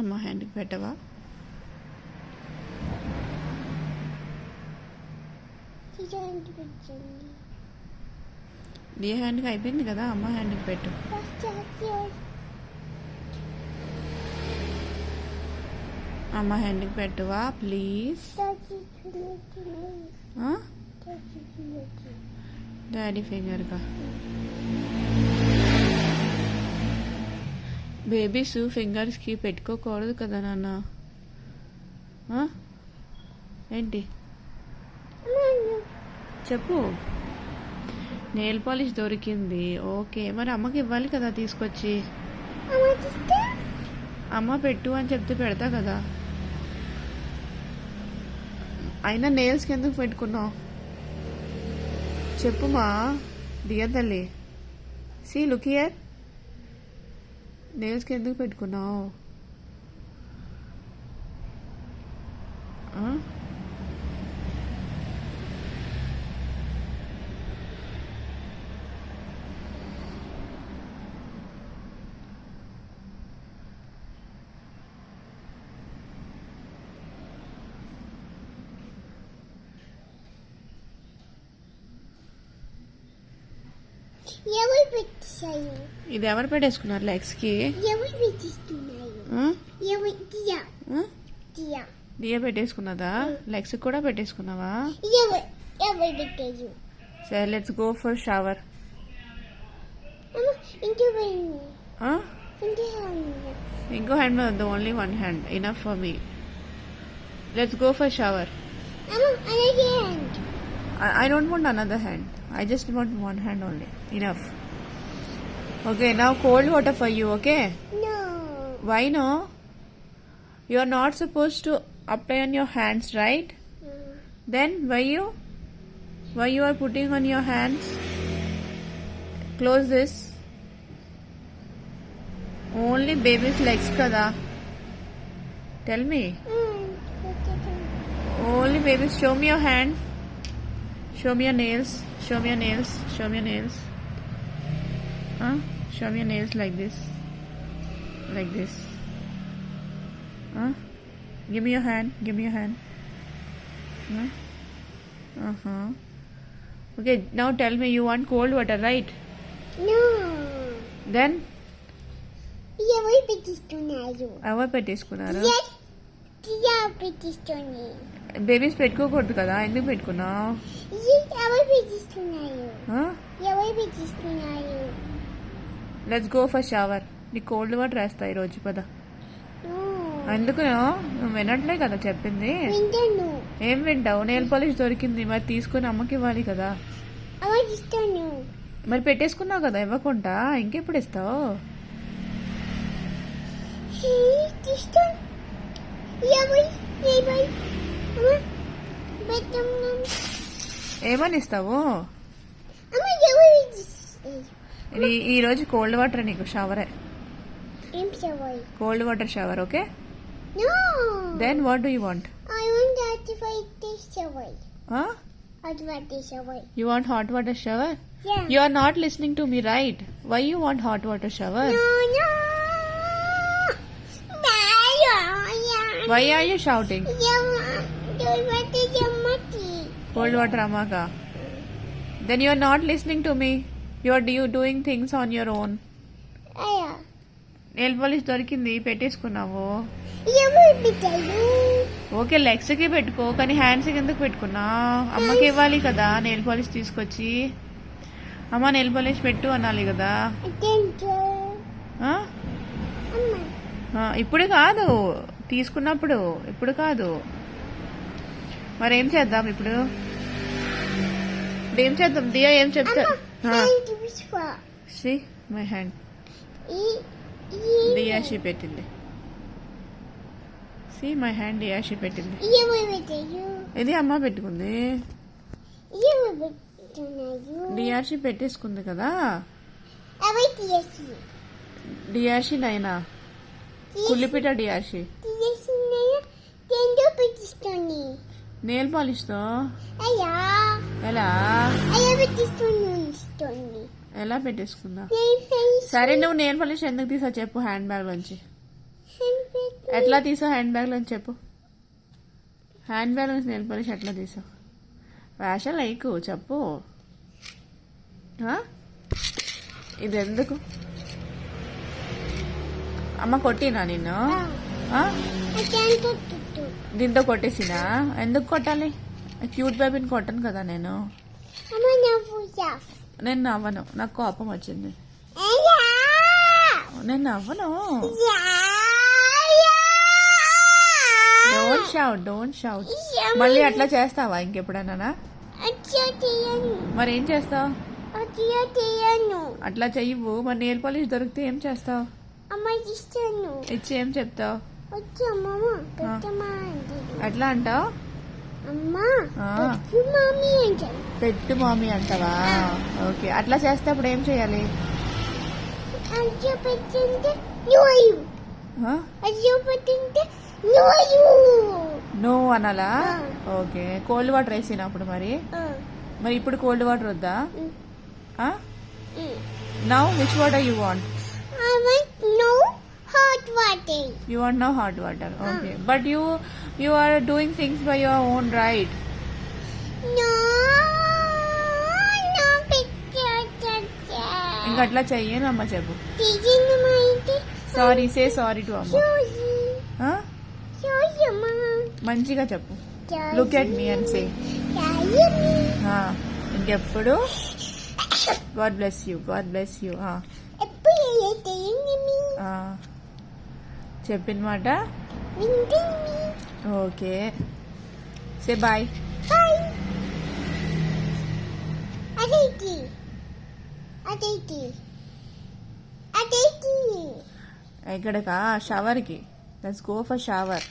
అమ్మ హ్యాండ్కి పెట్టవా? నీ హ్యాండ్కి అయిపోయింది కదా, అమ్మ హ్యాండ్కి పెట్టు. అమ్మ హ్యాండ్కి పెట్టవా ప్లీజ్? డాడీ ఫింగర్గా. బేబీస్ ఫింగర్స్కి పెట్టుకోకూడదు కదా నాన్న. ఏంటి చెప్పు? నెయిల్ పాలిష్ దొరికింది, ఓకే. మరి అమ్మకి ఇవ్వాలి కదా తీసుకొచ్చి. అమ్మ పెట్టు అని చెప్తే పెడతా కదా. అయినా నెయిల్స్కి ఎందుకు పెట్టుకున్నావు చెప్పుమా డియర్ తల్లి. సి లుక్ హియర్, నెయిల్స్కి ఎందుకు పెట్టుకున్నావు? ఇది ఎవరు పెట్టేసుకున్నారు లెగ్స్కి? దియా పెట్టేసుకున్నదా? లెగ్స్ కూడా పెట్టేసుకున్నావా? సరే లెట్స్ గో ఫర్ షవర్. ఇంకో హ్యాండ్ వద్దు, only one hand enough for me. Let's go for shower. I don't want another hand. I just want one hand only. Enough. Okay, now cold water for you, okay? No. Why no? You are not supposed to apply on your hands, right? Then why you are putting on your hands? Close this. Only baby's legs kada. Tell me. Only baby's. Show me your hand. Show me your nails. Show me your nails. Show me your nails. Show me your nails like this. Like this. Give me your hand. Give me your hand. Okay, now tell me, you want cold water, right? No. Then? ఎవరు పెట్టిస్తున్నారు? ఎవరు పెట్టేసుకున్నారు? పెట్టిస్తుంది. Babies పెట్టుకోకూడదు కదా, ఎందుకు పెట్టుకున్నావు? ఎవరు పెట్టిస్తున్నారు? Let's go for shower. నీ cold water వేస్తా ఈరోజు పద. ఎందుకు నువ్వు వినట్లే కదా చెప్పింది? ఏం వింటావు? నెయిల్ పాలిష్ దొరికింది, మరి తీసుకుని అమ్మకి ఇవ్వాలి కదా. మరి పెట్టేసుకున్నావు కదా ఇవ్వకుండా, ఇంకెప్పుడు ఇస్తావు? ఏమని ఇస్తావు? ఈ రోజు కోల్డ్ వాటర్ నీకు షవరే. Cold water shower, okay? Then what do you want? You want hot water shower? Yeah. You are not listening to me, right? Why you want hot water shower? No. Why are you shouting? Cold water amaka. Then you are not listening to me. You are doing things on your own. Nail polish దొరికింది, పెట్టేసుకున్నావు. Okay, legs కి పెట్టుకో, కానీ hands ఎందుకు పెట్టుకున్నా? అమ్మకి ఇవ్వాలి కదా nail polish తీసుకొచ్చి. అమ్మ నెయిల్ పాలిష్ పెట్టు అనాలి కదా. ఇప్పుడు కాదు, తీసుకున్నప్పుడు, ఇప్పుడు కాదు. మరేం చేద్దాం ఇప్పుడు? ఏం చేద్దాం దియా? ఏం చెప్తా? See my hand. దియాషి పెట్టింది. See my hand, దియాషి పెట్టింది. ఇది అమ్మ పెట్టుకుంది. దియాషి పెట్టేసుకుంది కదా. దియాషి నైనా కుల్లిపిట డియాషి నెయిల్ పాలిష్ తో ఎలా ఎలా పెట్టేసుకుందా? సరే, నువ్వు నెయిల్ పాలిష్ ఎందుకు తీసా చెప్పు హ్యాండ్ బ్యాగ్ లోంచి? ఎట్లా తీసావు హ్యాండ్ బ్యాగ్లో చెప్పు. హ్యాండ్ బ్యాగ్ నుంచి నెయిల్ పాలిష్ ఎట్లా తీసావు? వేషాలు లైకు చెప్పు. ఆ? ఇది ఎందుకు? అమ్మ కొట్టినా నిన్ను? ఆ? దీంతో కొట్టేసినా? ఎందుకు కొట్టాలి? క్యూట్ బేబీని కొట్టను కదా నేను. నేను నవ్వను, నాకు కోపం వచ్చింది. నేను నవ్వను. Don't shout. మళ్ళీ అట్లా చేస్తావా ఇంకెప్పుడన్నా? మరి ఏం చేస్తావు? అట్లా చెయ్యవు. మరి నెయిల్ పాలిష్ దొరికితే ఏం చేస్తావు? ఇచ్చి ఏం చెప్తావు? అట్లా అంటావు? పెట్టు మామీ అంటావా? ఓకే. అట్లా చేస్తే అప్పుడు ఏం చేయాలి? నో అనాలా? ఓకే. కోల్డ్ వాటర్ వేసినప్పుడు మరి ఇప్పుడు కోల్డ్ వాటర్ వద్దా? Now which water you want? You want now hot water. Okay. But you are doing things by your own right. ఇంకా అట్లా చెయ్యను అమ్మ చెప్పు. సారీ, సే సారీ టు అమ్మ. మంచిగా చెప్పు. Look at me and say. ఇంకెప్పుడు God bless you, God bless you. చెప్పిన మాట ఓకే. Say bye. ఎక్కడికా? షవర్కి. Let's go for shower.